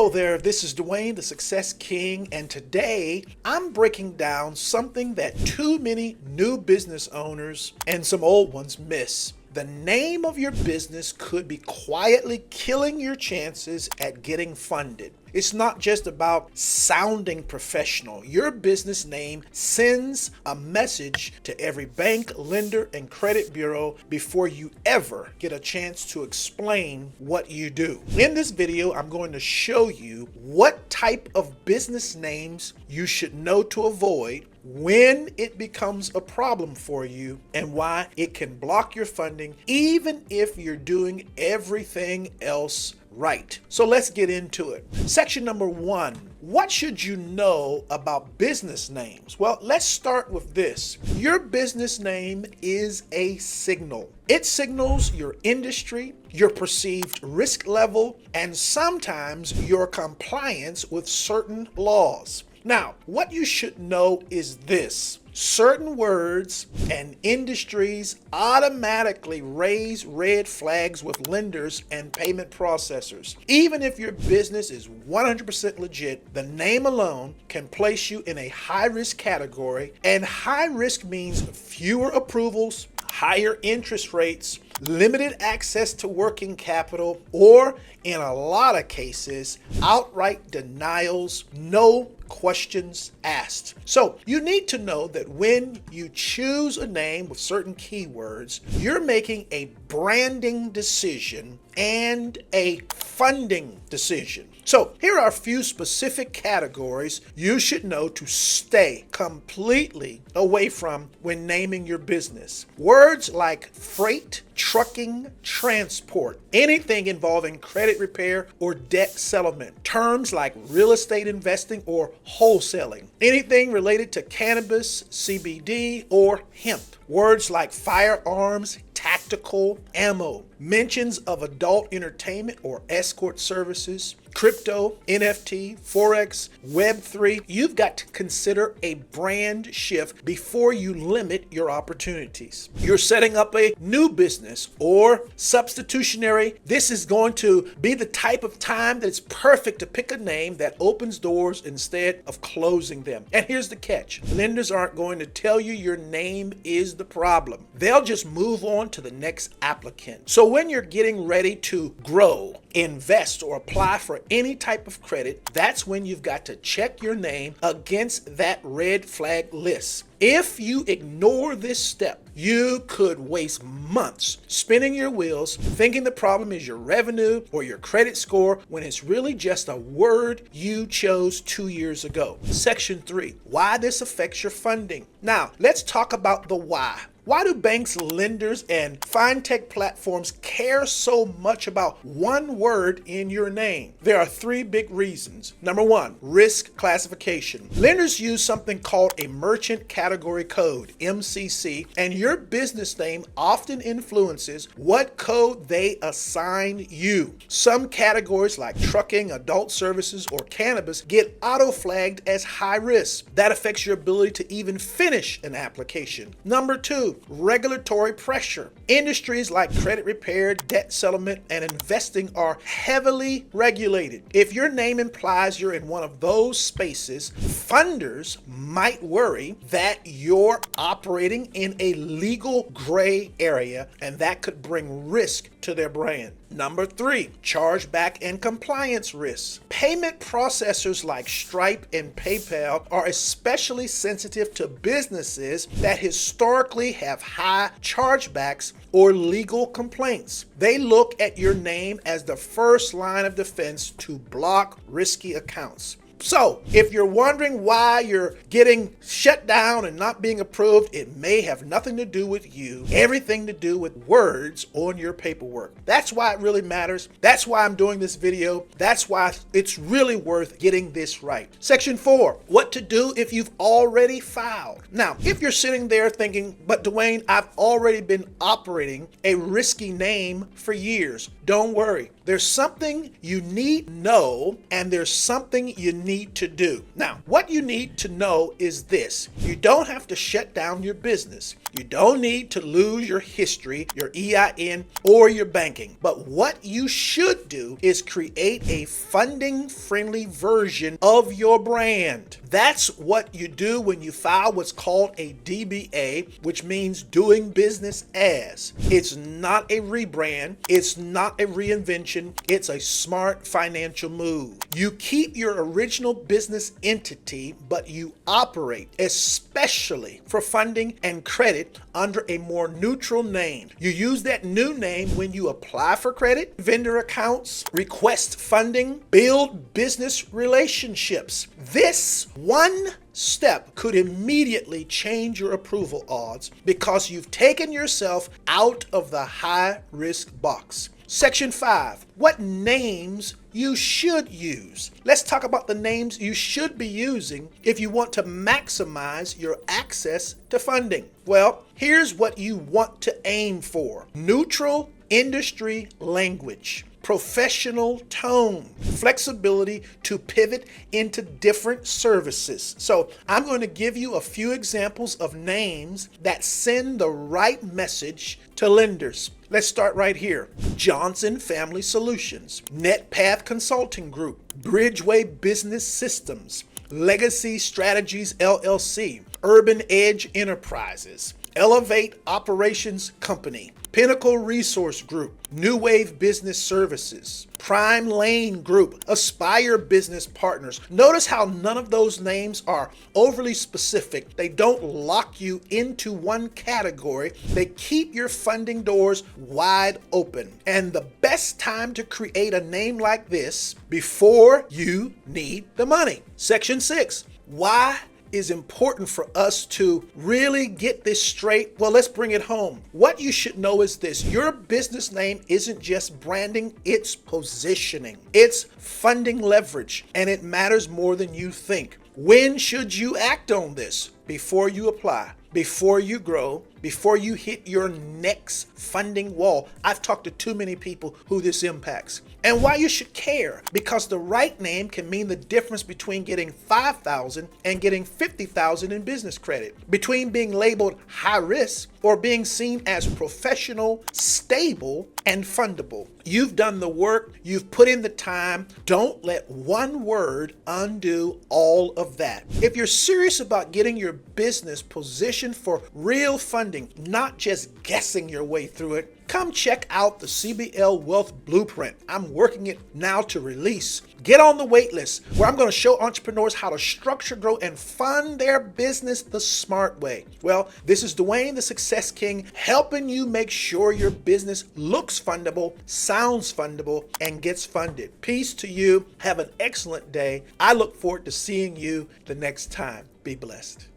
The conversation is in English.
Hello there, this is Duane The Success King, and today I'm breaking down something that too many new business owners and some old ones miss. The name of your business could be quietly killing your chances at getting funded. It's not just about sounding professional. Your business name sends a message to every bank, lender, and credit bureau before you ever get a chance to explain what you do. In this video, I'm going to show you what type of business names you should know to avoid, when it becomes a problem for you, and why it can block your funding even if you're doing everything else right. So let's get into it. Section number 1. What should you know about business names? Well, let's start with this. Your business name is a signal. It signals your industry, your perceived risk level, and sometimes your compliance with certain laws. Now, what you should know is this. Certain words and industries automatically raise red flags with lenders and payment processors. Even if your business is 100% legit, the name alone can place you in a high-risk category, and high risk means fewer approvals, higher interest rates, limited access to working capital, or in a lot of cases, outright denials, no questions asked. So you need to know that when you choose a name with certain keywords, you're making a branding decision and a funding decision. So here are a few specific categories you should know to stay completely away from when naming your business. Words like freight, trucking, transport, anything involving credit repair or debt settlement. Terms like real estate investing or wholesaling. Anything related to cannabis, CBD, or hemp. Words like firearms, tactical, ammo. Mentions of adult entertainment or escort services, crypto, NFT, Forex, Web3. You've got to consider a brand shift before you limit your opportunities. You're setting up a new business or substitutionary. This is going to be the type of time that it's perfect to pick a name that opens doors instead of closing them. And here's the catch. Lenders aren't going to tell you your name is the problem. They'll just move on to the next applicant. So when you're getting ready to grow, invest, or apply for any type of credit, that's when you've got to check your name against that red flag list. If you ignore this step, you could waste months spinning your wheels thinking the problem is your revenue or your credit score when it's really just a word you chose 2 years ago. Section 3, why this affects your funding. Now, let's talk about the why. Why do banks, lenders, and fintech platforms care so much about one word in your name? There are 3 big reasons. Number 1, risk classification. Lenders use something called a merchant category code, MCC, and your business name often influences what code they assign you. Some categories like trucking, adult services, or cannabis get auto-flagged as high risk. That affects your ability to even finish an application. Number 2, regulatory pressure. Industries like credit repair, debt settlement, and investing are heavily regulated. If your name implies you're in one of those spaces, funders might worry that you're operating in a legal gray area, and that could bring risk to their brand. Number 3, chargeback and compliance risks. Payment processors like Stripe and PayPal are especially sensitive to businesses that historically have high chargebacks or legal complaints. They look at your name as the first line of defense to block risky accounts. So, if you're wondering why you're getting shut down and not being approved, it may have nothing to do with you, everything to do with words on your paperwork. That's why it really matters. That's why I'm doing this video. That's why it's really worth getting this right. Section 4, what to do if you've already filed. Now, if you're sitting there thinking, but Duane, I've already been operating a risky name for years. Don't worry. There's something you need to know, and there's something you need to do. Now, what you need to know is this. You don't have to shut down your business. You don't need to lose your history, your EIN, or your banking. But what you should do is create a funding-friendly version of your brand. That's what you do when you file what's called a DBA, which means doing business as. It's not a rebrand. It's not a reinvention. It's a smart financial move. You keep your original business entity, but you operate, especially for funding and credit, under a more neutral name. You use that new name when you apply for credit, vendor accounts, request funding, build business relationships. This one step could immediately change your approval odds because you've taken yourself out of the high risk box. Section 5, what names you should use. Let's talk about the names you should be using if you want to maximize your access to funding. Well, here's what you want to aim for. Neutral industry language. Professional tone, flexibility to pivot into different services. So I'm going to give you a few examples of names that send the right message to lenders. Let's start right here. Johnson Family Solutions, NetPath Consulting Group, Bridgeway Business Systems, Legacy Strategies LLC, Urban Edge Enterprises, Elevate Operations Company, Pinnacle Resource Group, New Wave Business Services, Prime Lane Group, Aspire Business Partners. Notice how none of those names are overly specific. They don't lock you into one category. They keep your funding doors wide open. And the best time to create a name like this before you need the money. Section 6, why is important for us to really get this straight? Well, let's bring it home. What you should know is this: your business name isn't just branding, it's positioning. It's funding leverage, and it matters more than you think. When should you act on this? Before you apply, before you grow, before you hit your next funding wall. I've talked to too many people who this impacts. And why you should care, because the right name can mean the difference between getting $5,000 and getting $50,000 in business credit, between being labeled high risk or being seen as professional, stable, and fundable. You've done the work, you've put in the time. Don't let one word undo all of that. If you're serious about getting your business positioned for real funding, not just guessing your way through it, come check out the CBL Wealth Blueprint. I'm working it now to release. Get on the wait list, where I'm going to show entrepreneurs how to structure, grow, and fund their business the smart way. Well, this is Duane the Success King, helping you make sure your business looks fundable, sounds fundable, and gets funded. Peace to you. Have an excellent day. I look forward to seeing you the next time. Be blessed.